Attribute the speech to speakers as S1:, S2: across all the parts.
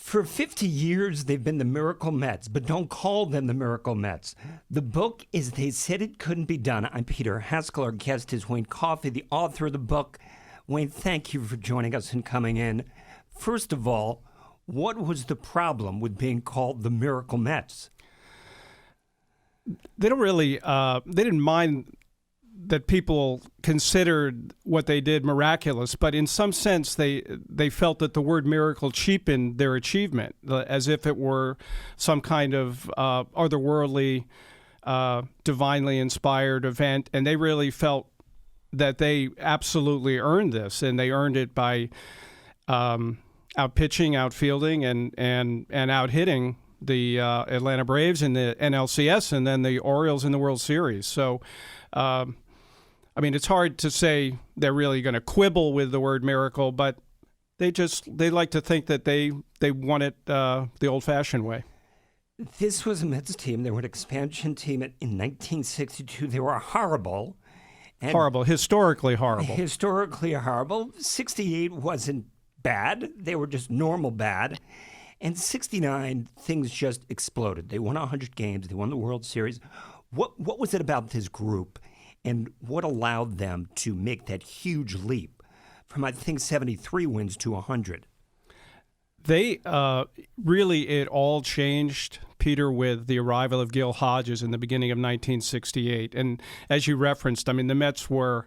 S1: For 50 years, they've been the Miracle Mets, but don't call them the Miracle Mets. The book is They Said It Couldn't Be Done. I'm Peter Haskell. Our guest is Wayne Coffey, the author of the book. Wayne, thank you for joining us and coming in. First of all, what was the problem with being called the Miracle Mets?
S2: They didn't mind that people considered what they did miraculous, but in some sense they felt that the word miracle cheapened their achievement, as if it were some kind of otherworldly, divinely inspired event, and they really felt that they absolutely earned this, and they earned it by out pitching, out fielding, and out hitting the Atlanta Braves in the NLCS, and then the Orioles in the World Series. So, it's hard to say they're really going to quibble with the word miracle, but they like to think that they won it the old-fashioned way.
S1: This was a Mets team. They were an expansion team in 1962. They were horrible.
S2: Historically horrible.
S1: Historically horrible. 68 wasn't bad. They were just normal bad. And 69, things just exploded. They won 100 games. They won the World Series. What was it about this group, and what allowed them to make that huge leap from, I think, 73 wins to 100?
S2: They it all changed, Peter, with the arrival of Gil Hodges in the beginning of 1968. And as you referenced, the Mets were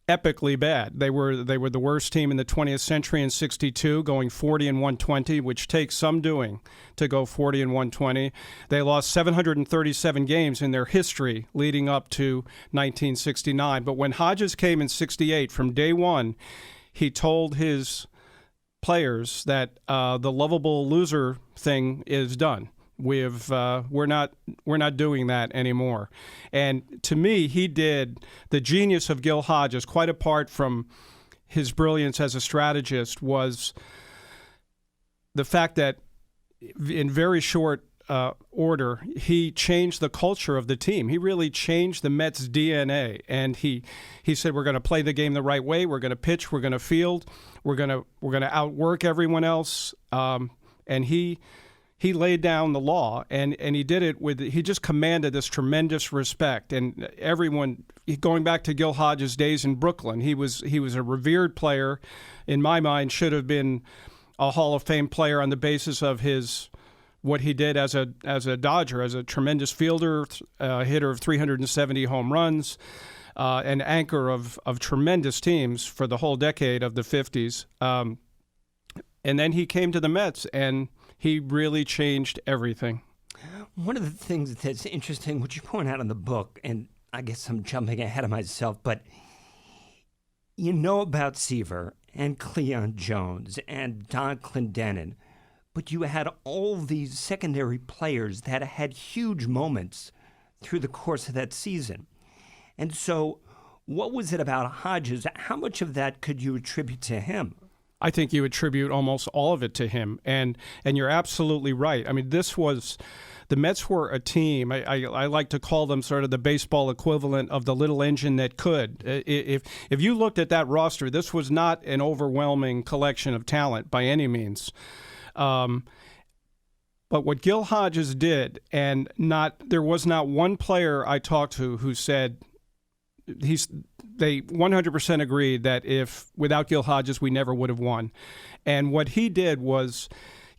S2: epically bad. They were the worst team in the 20th century in 62, going 40-120, which takes some doing to go 40-120. They lost 737 games in their history leading up to 1969. But when Hodges came in 68, from day one, he told his players that the lovable loser thing is done. We're not doing that anymore. And to me, he did the genius of Gil Hodges, quite apart from his brilliance as a strategist, was the fact that in very short order, he changed the culture of the team. He really changed the Mets' DNA. And he said, we're going to play the game the right way. We're going to pitch. We're going to field. We're going to outwork everyone else. And he laid down the law, and he did it he just commanded this tremendous respect. And everyone, going back to Gil Hodges' days in Brooklyn, he was a revered player. In my mind, should have been a Hall of Fame player on the basis of what he did as a Dodger, as a tremendous fielder, hitter of 370 home runs, an anchor of tremendous teams for the whole decade of the 50s. And then he came to the Mets, and he really changed everything.
S1: One of the things that's interesting, which you point out in the book, and I guess I'm jumping ahead of myself, but you know about Seaver and Cleon Jones and Don Clendenin, but you had all these secondary players that had huge moments through the course of that season. And so what was it about Hodges? How much of that could you attribute to him?
S2: I think you attribute almost all of it to him, and you're absolutely right. The Mets were a team. I like to call them sort of the baseball equivalent of the little engine that could. If you looked at that roster, this was not an overwhelming collection of talent by any means. But what Gil Hodges did, there was not one player I talked to who said they 100% agreed that without Gil Hodges, we never would have won. And what he did was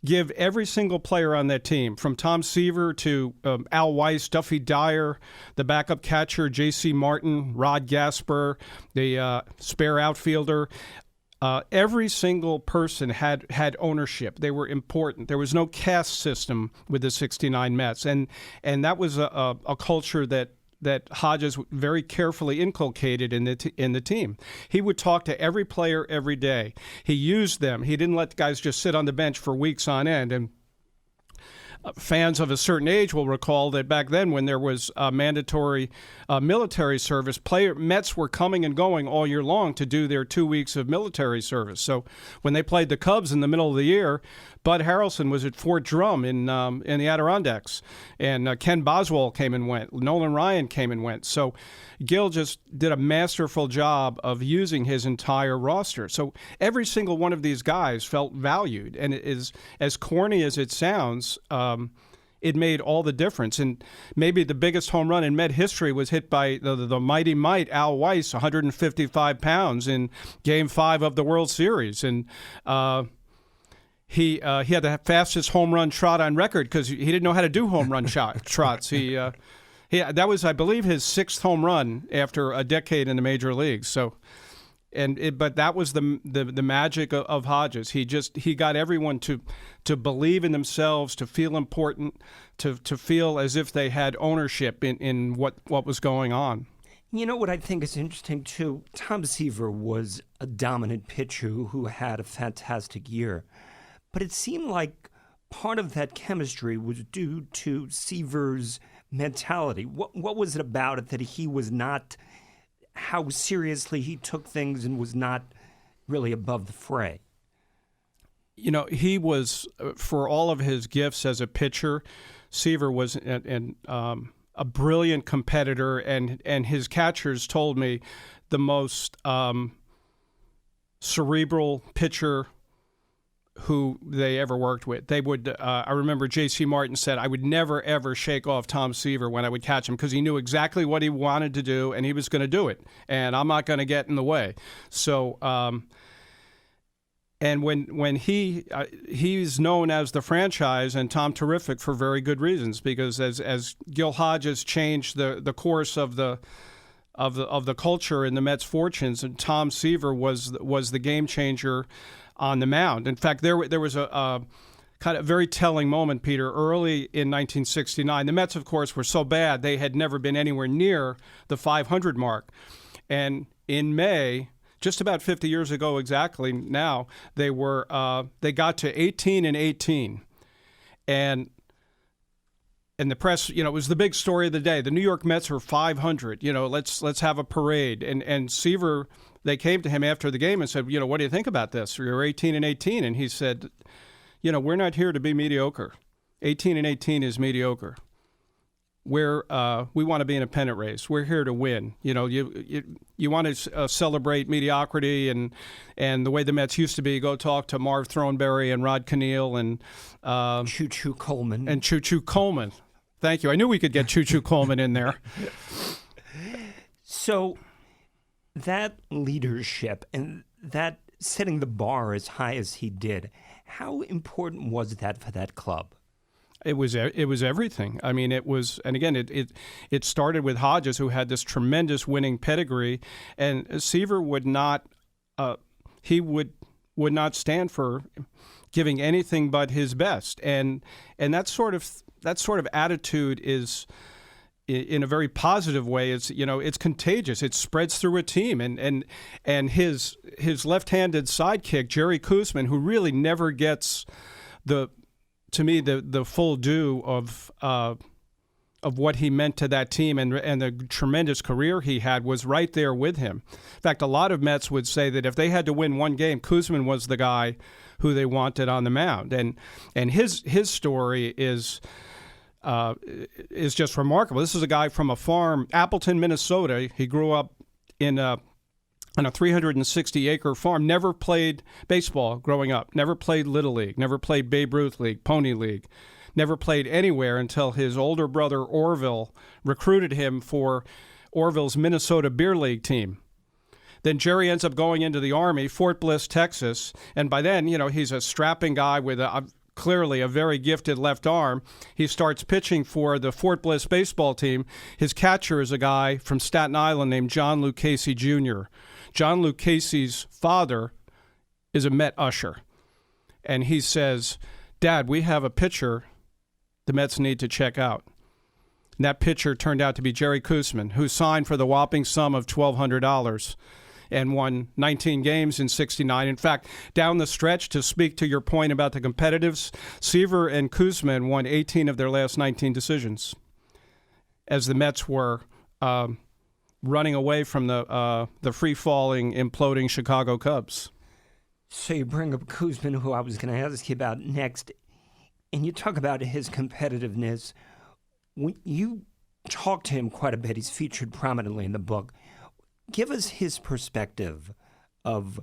S2: give every single player on that team, from Tom Seaver to Al Weiss, Duffy Dyer, the backup catcher, J.C. Martin, Rod Gasper, the spare outfielder, every single person had ownership. They were important. There was no caste system with the 69 Mets. And that was a culture that Hodges very carefully inculcated in the team. He would talk to every player every day. He used them. He didn't let the guys just sit on the bench for weeks on end. And fans of a certain age will recall that back then, when there was mandatory military service, Mets were coming and going all year long to do their 2 weeks of military service. So when they played the Cubs in the middle of the year, Bud Harrelson was at Fort Drum in the Adirondacks, and Ken Boswell came and went. Nolan Ryan came and went. So Gil just did a masterful job of using his entire roster. So every single one of these guys felt valued, and it is, as corny as it sounds, it made all the difference. And maybe the biggest home run in Met history was hit by the mighty Mite, Al Weiss, 155 pounds in Game 5 of the World Series. And he had the fastest home run trot on record because he didn't know how to do home run trots. That was, I believe, his 6th home run after a decade in the major leagues. So, but that was the magic of Hodges. He got everyone to believe in themselves, to feel important, to feel as if they had ownership in what was going on.
S1: You know what I think is interesting too? Tom Seaver was a dominant pitcher who had a fantastic year, but it seemed like part of that chemistry was due to Seaver's mentality. What was it about it that he was not, how seriously he took things and was not really above the fray?
S2: You know, he was, for all of his gifts as a pitcher, Seaver was a brilliant competitor, and his catchers told me the most cerebral pitcher who they ever worked with. They would, I remember J.C. Martin said, I would never, ever shake off Tom Seaver when I would catch him because he knew exactly what he wanted to do, and he was going to do it, and I'm not going to get in the way. So, and when he's known as the franchise and Tom Terrific for very good reasons, because as Gil Hodges changed the course of the culture in the Mets' fortunes, and Tom Seaver was the game changer on the mound. In fact, there was a kind of very telling moment, Peter, early in 1969. The Mets, of course, were so bad they had never been anywhere near the 500 mark. And in May, just about 50 years ago exactly now, they got to 18-18. And the press, you know, it was the big story of the day. The New York Mets were 500. You know, let's have a parade. And Seaver, they came to him after the game and said, you know, what do you think about this? You're 18-18. And he said, you know, we're not here to be mediocre. 18-18 is mediocre. We want to be in a pennant race. We're here to win. You know, you want to celebrate mediocrity and the way the Mets used to be. Go talk to Marv Throneberry and Rod Keneal and
S1: Choo-Choo Coleman.
S2: And Choo-Choo Coleman. Thank you. I knew we could get Choo-Choo Coleman in there.
S1: So that leadership and that setting the bar as high as he did, how important was that for that club?
S2: It was everything. I mean, it was, and again, it started with Hodges, who had this tremendous winning pedigree, and Seaver would not stand for giving anything but his best, and that sort of attitude is, in a very positive way, it's contagious. It spreads through a team, and his left-handed sidekick Jerry Koosman, who really never gets the full due of what he meant to that team and the tremendous career he had, was right there with him. In fact, a lot of Mets would say that if they had to win one game, Koosman was the guy who they wanted on the mound, and his story is just remarkable. This is a guy from a farm, Appleton, Minnesota. He grew up on a 360-acre farm, never played baseball growing up, never played Little League, never played Babe Ruth League, Pony League, never played anywhere until his older brother Orville recruited him for Orville's Minnesota Beer League team. Then Jerry ends up going into the Army, Fort Bliss, Texas, and by then, you know, he's a strapping guy with clearly a very gifted left arm. He starts pitching for the Fort Bliss baseball team. His catcher is a guy from Staten Island named John Lucchese Jr. John Lucchese's father is a Met usher. And he says, Dad, we have a pitcher the Mets need to check out. And that pitcher turned out to be Jerry Koosman, who signed for the whopping sum of $1,200 and won 19 games in 69. In fact, down the stretch, to speak to your point about the competitives, Seaver and Koosman won 18 of their last 19 decisions as the Mets were running away from the free-falling, imploding Chicago Cubs.
S1: So you bring up Koosman, who I was going to ask you about next, and you talk about his competitiveness. When you talk to him quite a bit, he's featured prominently in the book. Give us his perspective of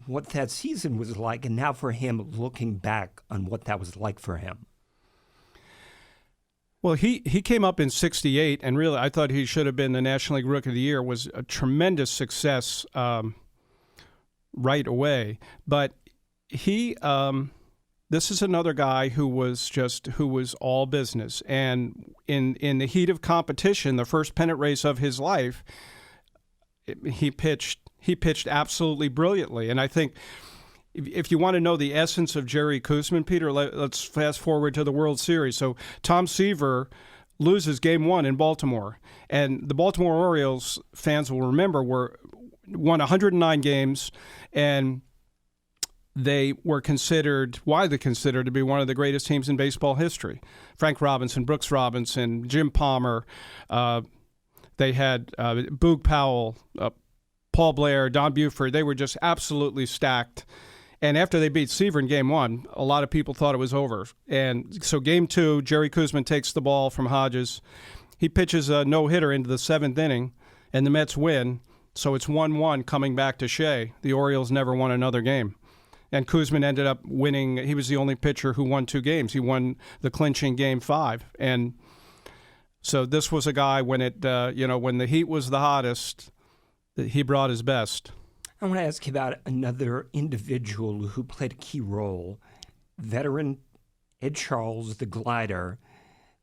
S1: what that season was like, and now for him, looking back on what that was like for him.
S2: Well, he came up in '68, and really, I thought he should have been the National League Rookie of the Year. Was a tremendous success right away. But he, this is another guy who was all business, and in the heat of competition, the first pennant race of his life, he pitched absolutely brilliantly, and I think. If you want to know the essence of Jerry Koosman, Peter, let's fast forward to the World Series. So Tom Seaver loses Game 1 in Baltimore, and the Baltimore Orioles, fans will remember, won 109 games, and they were widely considered to be one of the greatest teams in baseball history. Frank Robinson, Brooks Robinson, Jim Palmer, they had Boog Powell, Paul Blair, Don Buford. They were just absolutely stacked. And after they beat Seaver in Game 1, a lot of people thought it was over. And so Game 2, Jerry Koosman takes the ball from Hodges. He pitches a no-hitter into the 7th inning, and the Mets win. So it's 1-1 coming back to Shea. The Orioles never won another game. And Koosman ended up winning. He was the only pitcher who won 2 games. He won the clinching Game 5. And so this was a guy when when the heat was the hottest, he brought his best.
S1: I want to ask you about another individual who played a key role, veteran Ed Charles, the glider,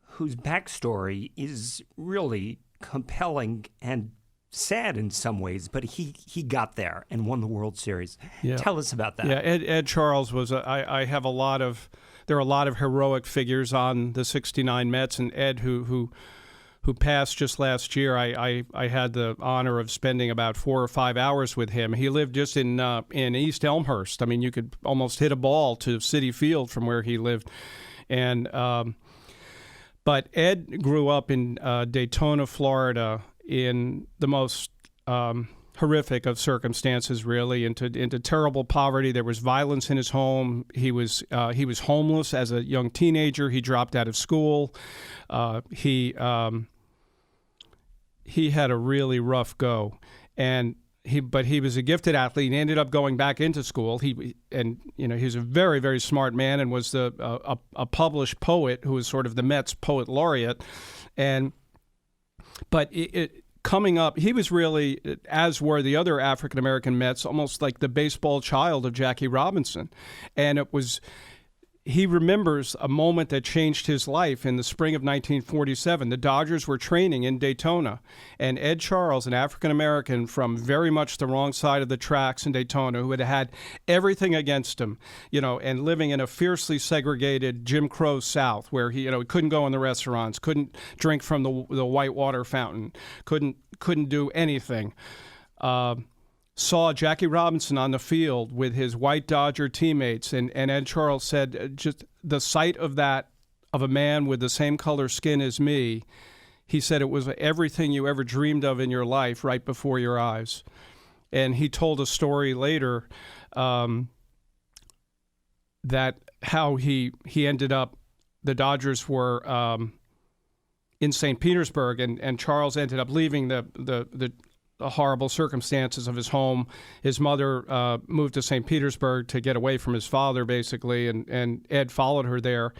S1: whose backstory is really compelling and sad in some ways, but he got there and won the World Series. Yeah. Tell us about that.
S2: Yeah, Ed Charles was there are a lot of heroic figures on the '69 Mets, and Ed, who passed just last year, I had the honor of spending about 4 or 5 hours with him. He lived just in East Elmhurst. I mean, you could almost hit a ball to Citi Field from where he lived. And but Ed grew up in Daytona, Florida, in the most horrific of circumstances, really, into terrible poverty. There was violence in his home. He was homeless as a young teenager. He dropped out of school. He had a really rough go, but he was a gifted athlete and ended up going back into school. He was a very, very smart man and was a published poet who was sort of the Mets poet laureate. But coming up, he was really, as were the other African American Mets, almost like the baseball child of Jackie Robinson, and he remembers a moment that changed his life in the spring of 1947. The Dodgers were training in Daytona, and Ed Charles, an African-American from very much the wrong side of the tracks in Daytona, who had everything against him, and living in a fiercely segregated Jim Crow South, where he couldn't go in the restaurants, couldn't drink from the white water fountain, couldn't do anything. Saw Jackie Robinson on the field with his white Dodger teammates, and Ed Charles said, just the sight of a man with the same color skin as me, he said it was everything you ever dreamed of in your life right before your eyes. And he told a story later that how he ended up, the Dodgers were in St. Petersburg, and Charles ended up leaving the horrible circumstances of his home. His mother moved to St. Petersburg to get away from his father, basically, and Ed followed her there.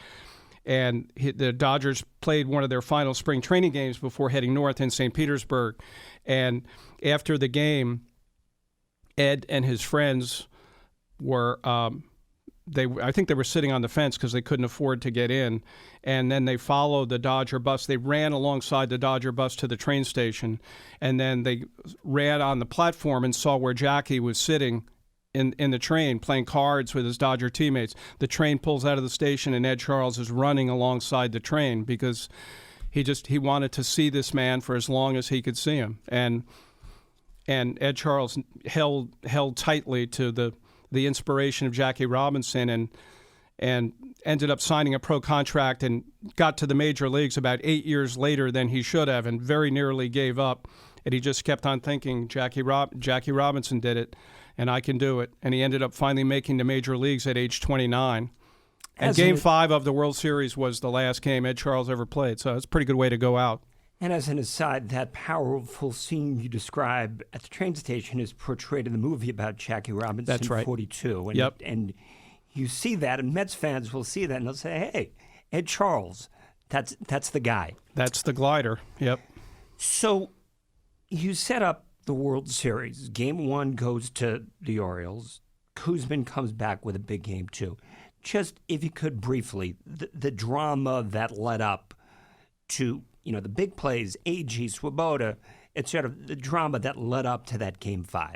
S2: And the Dodgers played one of their final spring training games before heading north in St. Petersburg. And after the game, Ed and his friends were I think they were sitting on the fence because they couldn't afford to get in. And then they followed the Dodger bus. They ran alongside the Dodger bus to the train station. And then they ran on the platform and saw where Jackie was sitting in the train playing cards with his Dodger teammates. The train pulls out of the station, and Ed Charles is running alongside the train because he wanted to see this man for as long as he could see him. And Ed Charles held tightly to the inspiration of Jackie Robinson and ended up signing a pro contract and got to the major leagues about 8 years later than he should have, and very nearly gave up. And he just kept on thinking Jackie Robinson did it. and I can do it. And he ended up finally making the major leagues at age 29. And Game 5 of the World Series was the last game Ed Charles ever played, so it's a pretty good way to go out.
S1: And as an aside, that powerful scene you describe at the train station is portrayed in the movie about Jackie Robinson.
S2: That's right.
S1: 42. And,
S2: Yep.
S1: and you see that, and Mets fans will see that, and they'll say, hey, Ed Charles, that's the guy.
S2: That's the glider, yep.
S1: So you set up the World Series. Game 1 goes to the Orioles. Koosman comes back with a big game, too. Just, if you could briefly, the drama that led up to, the big plays, A.G., Swoboda, etc., the drama that led up to that Game 5.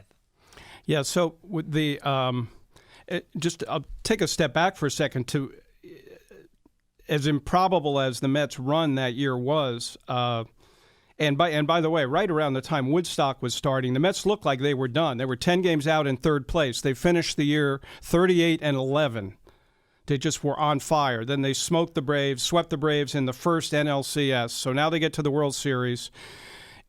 S2: Yeah, so with the I'll take a step back for a second to as improbable as the Mets' run that year was, and by the way, right around the time Woodstock was starting, the Mets looked like they were done. They were 10 games out in third place. They finished the year 38-11. They just were on fire. Then they swept the Braves in the first NLCS. So now they get to the World Series,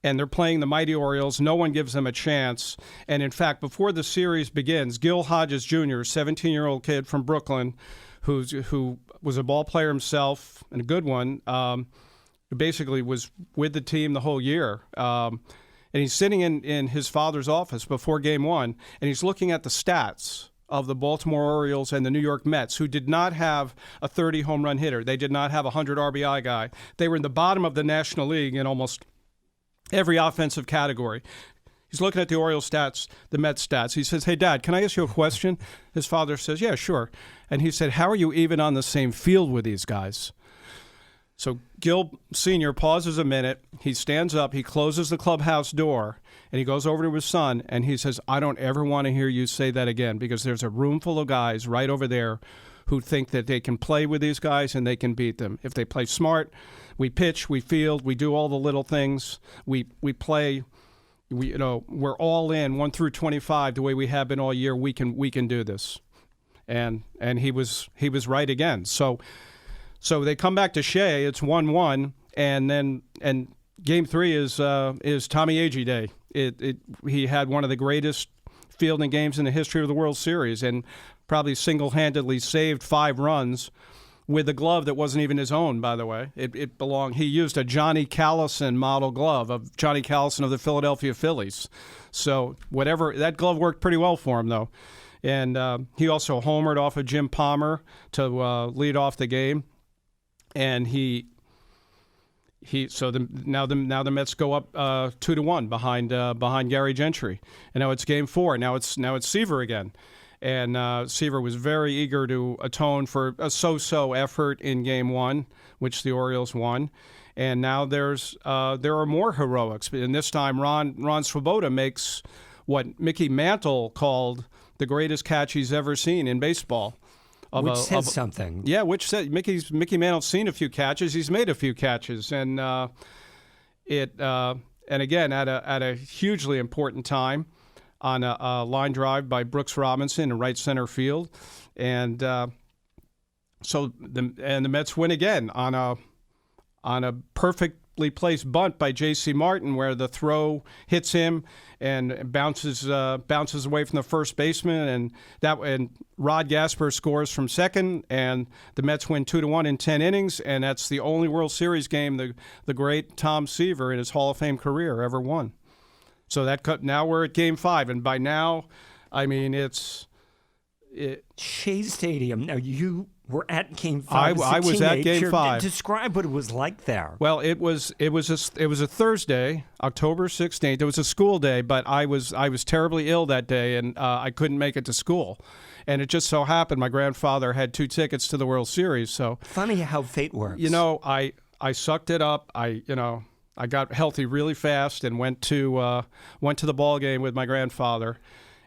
S2: and they're playing the mighty Orioles. No one gives them a chance. And in fact, before the series begins, Gil Hodges Jr., 17-year-old kid from Brooklyn, who was a ball player himself and a good one, basically was with the team the whole year. And he's sitting in his father's office before Game 1, and he's looking at the stats of the Baltimore Orioles and the New York Mets, who did not have a 30-home run hitter. They did not have a 100 RBI guy. They were in the bottom of the National League in almost every offensive category. He's looking at the Orioles stats, the Mets stats. He says, hey, Dad, can I ask you a question? His father says, yeah, sure. And he said, how are you even on the same field with these guys? So Gil Sr. pauses a minute. He stands up. He closes the clubhouse door, and he goes over to his son, and he says, I don't ever want to hear you say that again, because there's a room full of guys right over there who think that they can play with these guys and they can beat them. If they play smart, we pitch, we field, we do all the little things. We play, we're all in 1 through 25 the way we have been all year. We can do this. And he was right again. So they come back to Shea. It's 1-1, and Game 3 is Tommy Agee Day. He had one of the greatest fielding games in the history of the World Series, and probably single-handedly saved 5 runs with a glove that wasn't even his own. By the way, it belonged. He used a Johnny Callison model glove of Johnny Callison of the Philadelphia Phillies. So whatever, that glove worked pretty well for him though, and he also homered off of Jim Palmer to lead off the game. And now the Mets go up 2-1 behind Gary Gentry, and now it's Game 4. Now it's Seaver again, and Seaver was very eager to atone for a so-so effort in Game 1, which the Orioles won, and now there are more heroics, and this time Ron Swoboda makes what Mickey Mantle called the greatest catch he's ever seen in baseball.
S1: Which says something.
S2: Yeah, which said Mickey Mantle's seen a few catches. He's made a few catches, and again at a hugely important time on a line drive by Brooks Robinson in right center field, and the Mets win again on a perfectly placed bunt by J.C. Martin, where the throw hits him and bounces away from the first baseman, and Rod Gasper scores from second, and the Mets win 2-1 in 10 innings, and that's the only World Series game the great Tom Seaver in his Hall of Fame career ever won. So now we're at Game 5, and by now, I mean
S1: Shea Stadium. Now you were at Game 5.
S2: I was at Game 5.
S1: Describe what it was like there.
S2: Well, it was a Thursday, October 16th. It was a school day, but I was terribly ill that day, and I couldn't make it to school. And it just so happened my grandfather had 2 tickets to the World Series. So
S1: funny how fate works.
S2: I sucked it up. I got healthy really fast and went to the ball game with my grandfather,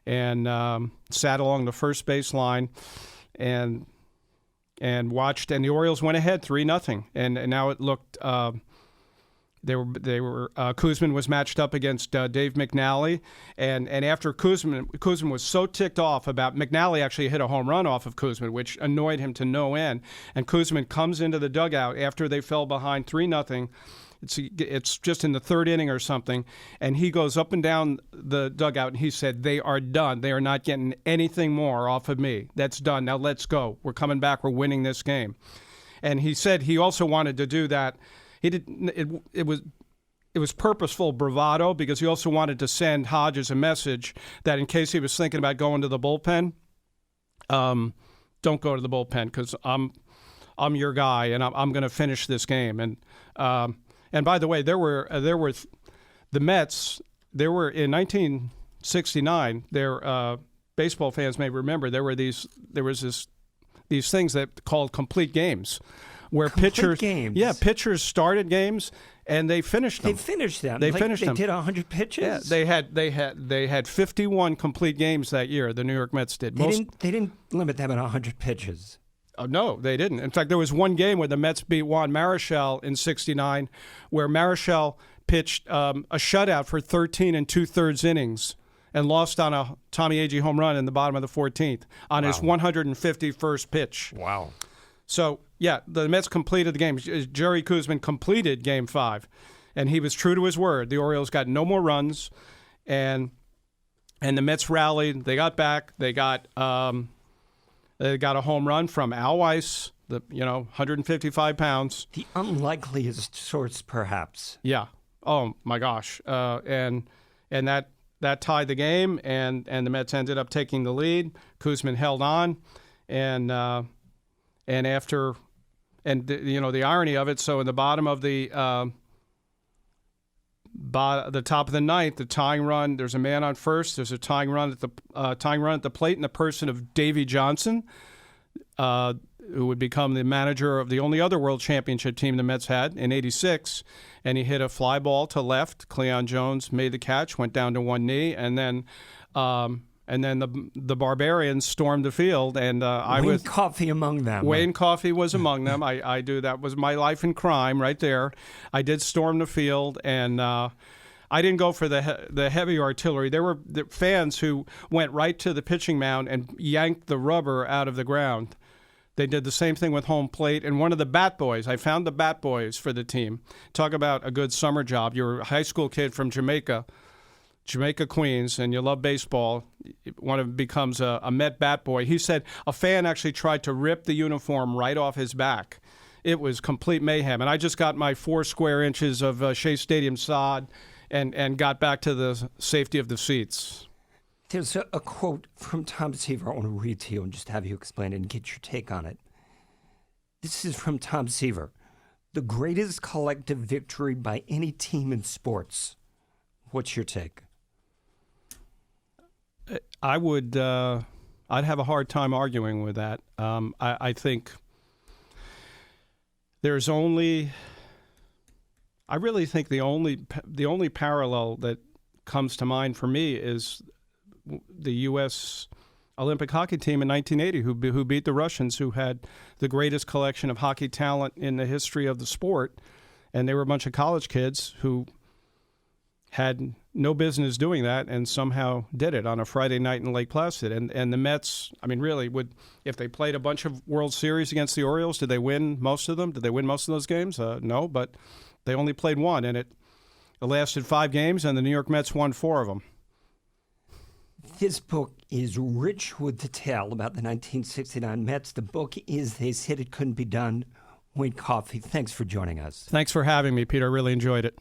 S2: and sat along the first base line, and watched, and the Orioles went ahead 3-0, and now it looked Koosman was matched up against Dave McNally, and after Koosman was so ticked off about McNally actually hit a home run off of Koosman, which annoyed him to no end, and Koosman comes into the dugout after they fell behind 3-0. It's just in the third inning or something, and he goes up and down the dugout, and he said, "They are done. They are not getting anything more off of me. That's done. Now let's go. We're coming back. We're winning this game." And he said he also wanted to do that. He did. It was purposeful bravado because he also wanted to send Hodges a message that in case he was thinking about going to the bullpen, don't go to the bullpen because I'm your guy and I'm going to finish this game. And by the way, there were the Mets. There were in 1969. Baseball fans may remember there was these things that called complete games, where pitchers started games and they finished them.
S1: They finished them.
S2: They finished them.
S1: They did 100 pitches.
S2: Yeah, they had 51 complete games that year. The New York Mets did.
S1: They didn't limit them at 100 pitches.
S2: No, they didn't. In fact, there was one game where the Mets beat Juan Marichal in '69, where Marichal pitched a shutout for 13 2/3 innings and lost on a Tommy Agee home run in the bottom of the 14th on his 151st pitch.
S1: Wow. So,
S2: yeah, the Mets completed the game. Jerry Koosman completed Game 5, and he was true to his word. The Orioles got no more runs, and the Mets rallied. They got back. They got a home run from Al Weiss, 155 pounds.
S1: The unlikeliest source, perhaps.
S2: Yeah. Oh my gosh. And that tied the game, and the Mets ended up taking the lead. Koosman held on, and the irony of it. So in the bottom of the top of the ninth, the tying run. There's a man on first. There's a tying run at the plate in the person of Davey Johnson, who would become the manager of the only other World Championship team the Mets had in '86. And he hit a fly ball to left. Cleon Jones made the catch, went down to one knee, and then the Barbarians stormed the field, and
S1: Wayne Coffey among them.
S2: Wayne Coffey was among them. I do. That was my life in crime right there. I did storm the field, and I didn't go for the heavy artillery. There were the fans who went right to the pitching mound and yanked the rubber out of the ground. They did the same thing with home plate. And one of the bat boys, I found the bat boys for the team. Talk about a good summer job. You're a high school kid from Jamaica, Queens, and you love baseball. One of them becomes a Met bat boy. He said a fan actually tried to rip the uniform right off his back. It was complete mayhem. And I just got my 4 square inches of Shea Stadium sod and got back to the safety of the seats.
S1: There's a quote from Tom Seaver I want to read to you and just have you explain it and get your take on it. This is from Tom Seaver. The greatest collective victory by any team in sports. What's your take?
S2: I would. I'd have a hard time arguing with that. I think there's only. I really think the only parallel that comes to mind for me is the U.S. Olympic hockey team in 1980, who beat the Russians, who had the greatest collection of hockey talent in the history of the sport, and they were a bunch of college kids who had no business doing that and somehow did it on a Friday night in Lake Placid. And the Mets, I mean, really, if they played a bunch of World Series against the Orioles, did they win most of them? Did they win most of those games? No, but they only played one, and it lasted 5 games, and the New York Mets won 4 of them.
S1: This book is rich with detail about the 1969 Mets. The book is They Said It Couldn't Be Done. Wayne Coffey, thanks for joining us.
S2: Thanks for having me, Peter. I really enjoyed it.